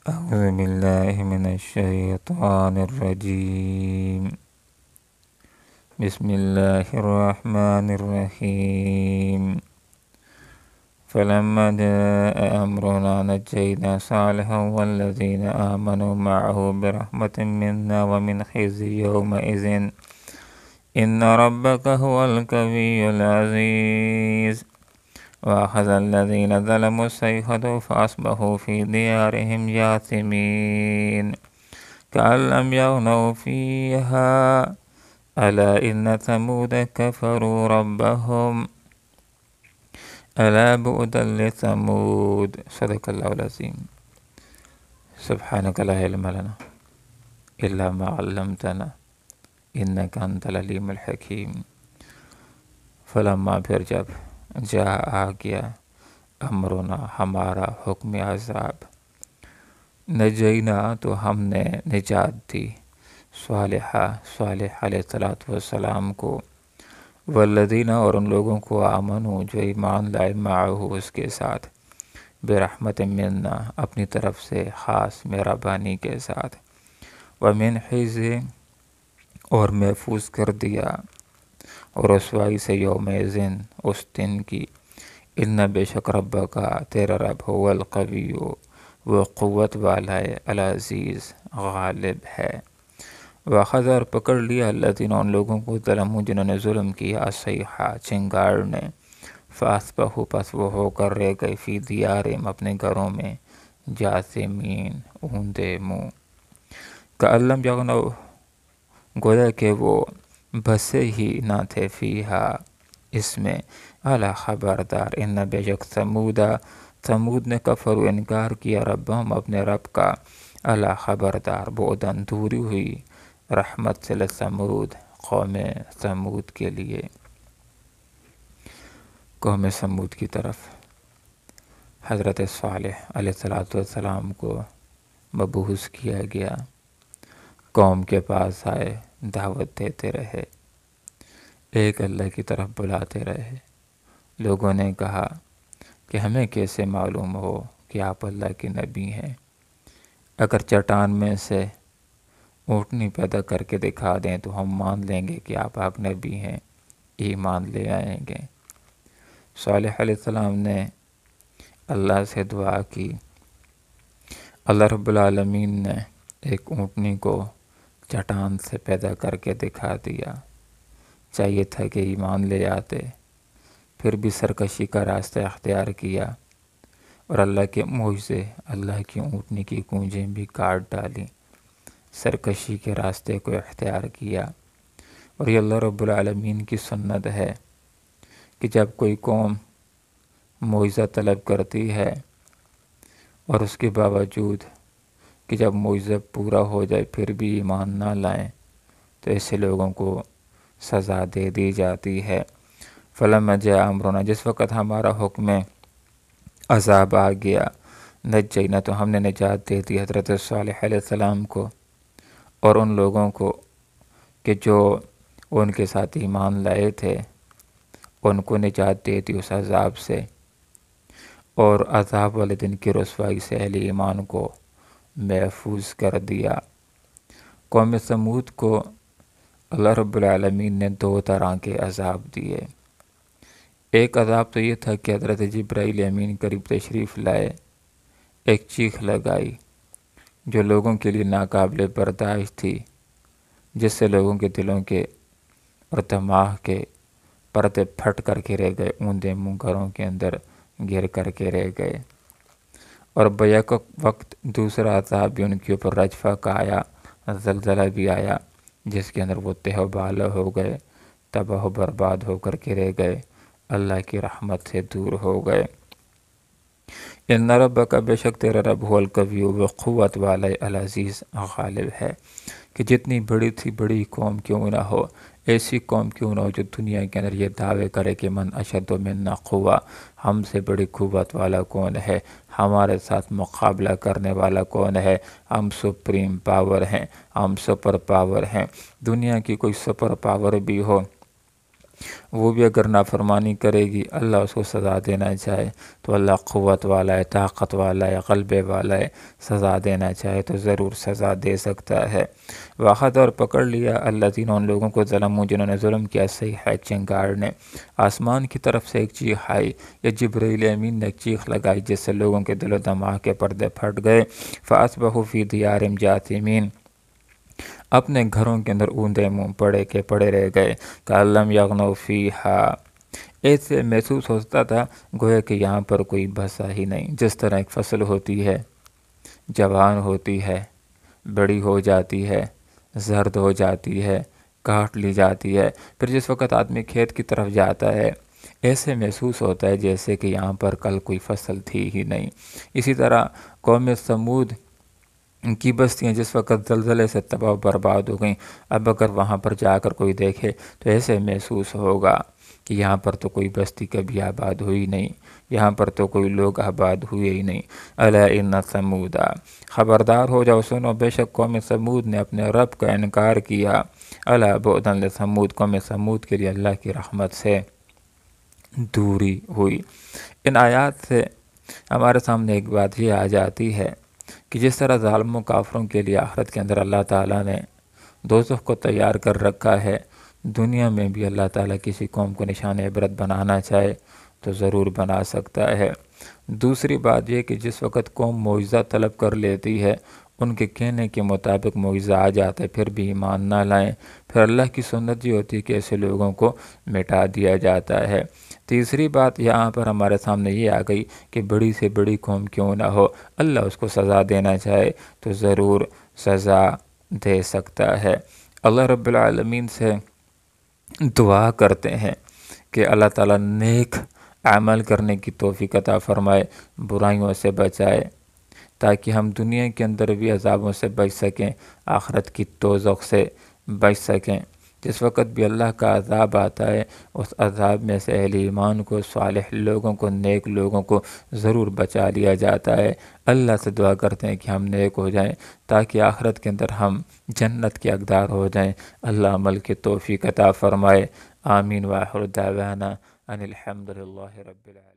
أعوذ بالله من الشيطان الرجيم. بسم الله الرحمن الرحيم. فلما جاء أمرنا نجينا صالحا والذين آمنوا معه برحمة منا ومن خزي يومئذ إن ربك هو القوي العزيز. وأخذ الذين ظلموا الصيحة فأصبحوا في ديارهم جاثمين كأن لم يغنوا فيها ألا إن ثمود كفروا ربهم ألا بعدا لثمود. صدق الله العظيم. سبحانك لا علم لنا إلا ما علمتنا إنك أنت العليم الحكيم. فلما پھر جب جا آ گیا امرنا ہمارا حکم عذاب نجینا تو ہم نے نجات دی صالح علیہ السلام کو والذین اور ان لوگوں کو آمنوا جو ایمان لائے معه اس کے ساتھ برحمت منا اپنی طرف سے خاص مہربانی کے ساتھ ومن خزي اور محفوظ کر دیا اور رسوائی سے یومئذ اس دن کی ان بے شک رب کا تیرا رب هو القوی وہ قوت والا ہے العزیز غالب ہے. واخذ اور پکڑ لیا الذین ان لوگوں کو ظلموا جنہوں نے ظلم کیا الصیحہ چنگاڑ نے فاصبحوا پس وہ ہو کر رہ گئے فی دیارہم اپنے گھروں میں جاثمین اوندے منہ کأن لم یغنوا گویا کہ وہ بسے ہی نہ تھے فیہا اس میں الا خبردار ان بے شک ثمود نے کفر و انکار کیا ربہم اپنے رب کا الا خبردار بعداً دوری ہوئی رحمت سے لثمود قوم ثمود کے لیے. قوم ثمود کی طرف حضرت صالح علیہ السلام کو مبعوث کیا گیا. قوم کے پاس آئے دعوت دیتے رہے ایک اللہ کی طرف بلاتے رہے. لوگوں نے کہا کہ ہمیں کیسے معلوم ہو کہ آپ اللہ کے نبی ہیں؟ اگر چٹان میں سے اونٹنی پیدا کر کے دکھا دیں تو ہم مان لیں گے کہ آپ حق نبی ہیں ایمان لے آئیں گے. صالح علیہ السلام نے اللہ سے دعا کی. اللہ رب العالمین نے ایک اونٹنی کو چٹان سے پیدا کر کے دکھا دیا. چاہیے تھا کہ ایمان لے آتے پھر بھی سرکشی کا راستہ اختیار کیا اور اللہ کے معجزے اللہ کی اونٹنی کی گونجیں بھی کاٹ ڈالیں. سرکشی کے راستے کو اختیار کیا اور یہ اللہ رب العالمین کی سنت ہے کہ جب کوئی قوم معجزہ طلب کرتی ہے اور اس کے باوجود کہ جب معجزہ پورا ہو جائے پھر بھی ایمان نہ لائیں تو ایسے لوگوں کو سزا دے دی جاتی ہے. فلما جاء امرنا جس وقت ہمارا حکم عذاب آ گیا نجینا تو ہم نے نجات دے دی حضرت صالح علیہ السلام کو اور ان لوگوں کو کہ جو ان کے ساتھ ایمان لائے تھے ان کو نجات دے دی اس عذاب سے اور عذاب والے دن کی رسوائی سے اہل ایمان کو محفوظ کر دیا. قوم ثمود کو اللہ رب العالمین نے 2 طرح کے عذاب دیے. ایک عذاب تو یہ تھا کہ حضرت جبرائیل امین قریب تشریف لائے ایک چیخ لگائی جو لوگوں کے لیے ناقابل برداشت تھی جس سے لوگوں کے دلوں کے اور دماغ کے پردے پھٹ کر کے رہ گئے اوندے منہ گھروں کے اندر گر کر کے رہ گئے. اور بیک وقت دوسرا عذاب بھی ان کے اوپر رجفہ کا آیا زلزلہ بھی آیا جس کے اندر وہ تہ و بالا ہو گئے تباہ و برباد ہو کر کے رہ گئے اللہ کی رحمت سے دور ہو گئے. ان ربک بے شک تیرا رب هو القوی وہ قوت والا العزیز غالب ہے کہ جتنی بڑی تھی بڑی قوم کیوں نہ ہو ایسی قوم کیوں نہ ہو جو دنیا کے اندر یہ دعوے کرے کہ من اشد منا قوہ ہم سے بڑی قوت والا کون ہے ہمارے ساتھ مقابلہ کرنے والا کون ہے ہم سپریم پاور ہیں ہم سپر پاور ہیں. دنیا کی کوئی سپر پاور بھی ہو وہ بھی اگر نافرمانی کرے گی اللہ اس کو سزا دینا چاہے تو اللہ قوت والا ہے، طاقت والا ہے، غلبے والا ہے، سزا دینا چاہے تو ضرور سزا دے سکتا ہے۔ واخذ اور پکڑ لیا الذین ان لوگوں کو ظلموا جنہوں نے ظلم کیا صیحہ چنگار نے، آسمان کی طرف سے ایک چیخ آئی یا جبرائیل امین نے ایک چیخ لگائی جس سے لوگوں کے دل و دماغ کے پردے پھٹ گئے، فاصبحوا فی دیارہم جاثمین، اپنے گھروں کے اندر اوندے منہ پڑے کے پڑے رہ گئے، کأن لم یغنوا فیہا، ایسے محسوس ہوتا تھا گویا کہ یہاں پر کوئی بسا ہی نہیں۔ جس طرح ایک فصل ہوتی ہے، جوان ہوتی ہے، بڑی ہو جاتی ہے، زرد ہو جاتی ہے، کاٹ لی جاتی ہے، پھر جس وقت آدمی کھیت کی طرف جاتا ہے ایسے محسوس ہوتا ہے جیسے کہ یہاں پر کل کوئی فصل تھی ہی نہیں۔ اسی طرح قوم سمود کی بستیاں جس وقت زلزلے سے تباہ و برباد ہو گئیں، اب اگر وہاں پر جا کر کوئی دیکھے تو ایسے محسوس ہوگا کہ یہاں پر تو کوئی بستی کبھی آباد ہوئی نہیں، یہاں پر تو کوئی لوگ آباد ہوئے ہی نہیں۔ الا ان ثمودا، خبردار ہو جاؤ، سنو، بے شک قوم سمود نے اپنے رب کا انکار کیا۔ الا بعدا لثمود، قوم سمود کے لیے اللہ کی رحمت سے دوری ہوئی۔ ان آیات سے ہمارے سامنے ایک بات یہ آ جاتی ہے کہ جس طرح ظالموں کافروں کے لیے آخرت کے اندر اللہ تعالیٰ نے دوزخ کو تیار کر رکھا ہے، دنیا میں بھی اللہ تعالیٰ کسی قوم کو نشان عبرت بنانا چاہے تو ضرور بنا سکتا ہے۔ دوسری بات یہ کہ جس وقت قوم معجزہ طلب کر لیتی ہے، ان کے کہنے کے مطابق معجزہ آ جاتا ہے، پھر بھی ایمان نہ لائیں، پھر اللہ کی سنت یہ ہوتی ہے کہ ایسے لوگوں کو مٹا دیا جاتا ہے۔ تیسری بات یہاں پر ہمارے سامنے یہ آ گئی کہ بڑی سے بڑی قوم کیوں نہ ہو، اللہ اس کو سزا دینا چاہے تو ضرور سزا دے سکتا ہے۔ اللہ رب العالمین سے دعا کرتے ہیں کہ اللہ تعالیٰ نیک عمل کرنے کی توفیق عطا فرمائے، برائیوں سے بچائے، تاکہ ہم دنیا کے اندر بھی عذابوں سے بچ سکیں، آخرت کی دوزخ سے بچ سکیں۔ جس وقت بھی اللہ کا عذاب آتا ہے اس عذاب میں سے اہل ایمان کو، صالح لوگوں کو، نیک لوگوں کو ضرور بچا لیا جاتا ہے۔ اللہ سے دعا کرتے ہیں کہ ہم نیک ہو جائیں تاکہ آخرت کے اندر ہم جنت کے حقدار ہو جائیں۔ اللہ عمل کی توفیق عطا فرمائے۔ آمین۔ وآخر دعوانا ان الحمد للہ رب العالمین۔